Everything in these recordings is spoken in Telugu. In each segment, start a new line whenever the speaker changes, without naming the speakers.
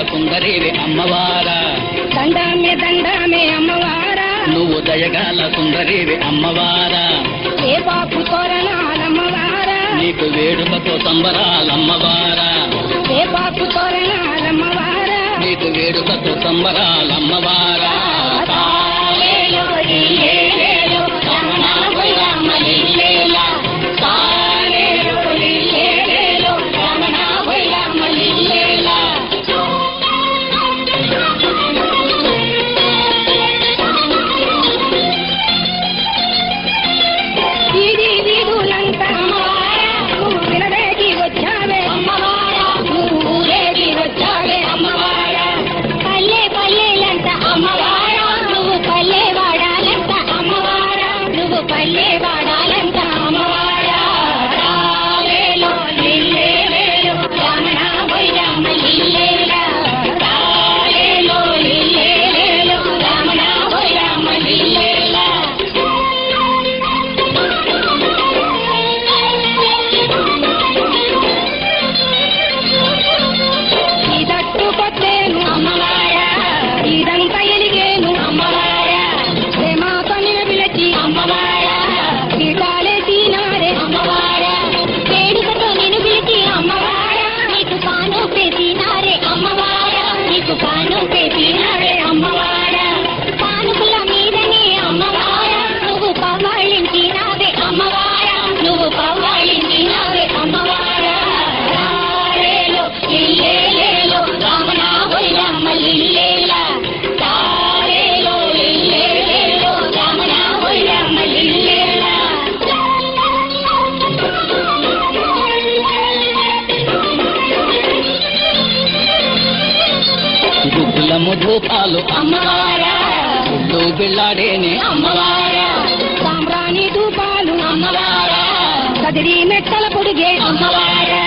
సుందరివి అమ్మవారా
దండామే దండామే అమ్మవారా
నువ్వు దయగాల సుందరివి అమ్మవారా
ఏ పాపు తోరణాలమ్మవారా
నీకు వేడుకతో సంబరాలమ్మవారా
ఏ పాపు తోరణాలమ్మవారా
నీకు వేడుకతో సంబరాలమ్మవారా ధూపాలు
అమ్మవారా
గుడ్డు బిళ్ళాడేనే
అమ్మవారా సాంబ్రాణి ధూపాలు అమ్మవారా కదిరి మెట్టల పొడిగే అమ్మవారా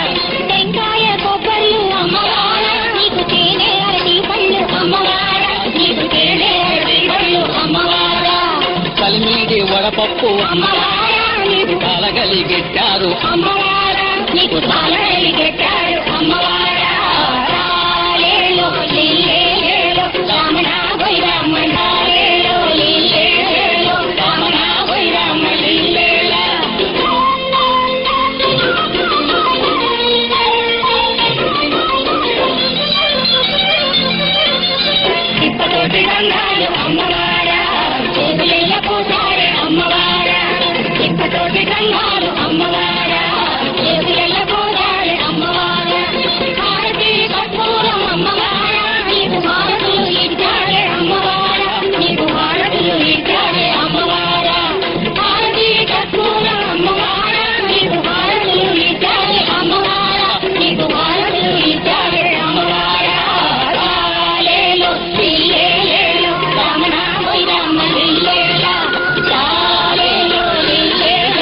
టెంకాయ కొబ్బర్లు అమ్మవారా నీకు తేనె అరటి పళ్ళు అమ్మవారా నీకు తేనె అరటి పళ్ళు అమ్మవారా
కలిమీడి వడపప్పు
అమ్మవారా నీకు
కాలగలిగెట్టారు
అమ్మవారా నీకు కాలగలిగెట్టారు అమ్మవారా అమ్మవారా చేతులెల్ల పోసారే అమ్మవారా ఇప్పతోటి గంగాలు అమ్మవారా చేతులెల్ల పోసారే అమ్మవారా హారతి కర్పూరం అమ్మవారా నీకు హారతులు ఇచ్చారే అమ్మవారా నీకు హారతులు ఇచ్చారే అమ్మవారా హారతి కర్పూరం అమ్మవారా నీకు హారతులు ఇచ్చారే అమ్మవారా నీకు హారతులు ఇచ్చారే అమ్మవారా రాలేలో పిల్లేలో రమణ వైరమ్మ లిల్లేలా రాలేలో లిల్లేలో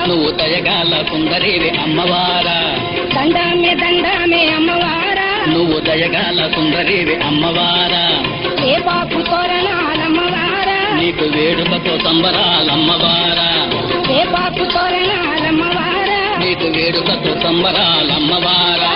నువ్వు దయగాల సుందరివి అమ్మవారా
దండామే దండామే అమ్మవారా
నువ్వు దయగాల సుందరివి అమ్మవారా
ఏ పాపు
వేడుకతో సంబరాలమ్మవారా
వేపాకు తోరణాలమ్మవారా
నీకు వేడుకతో సంబరాలమ్మవారా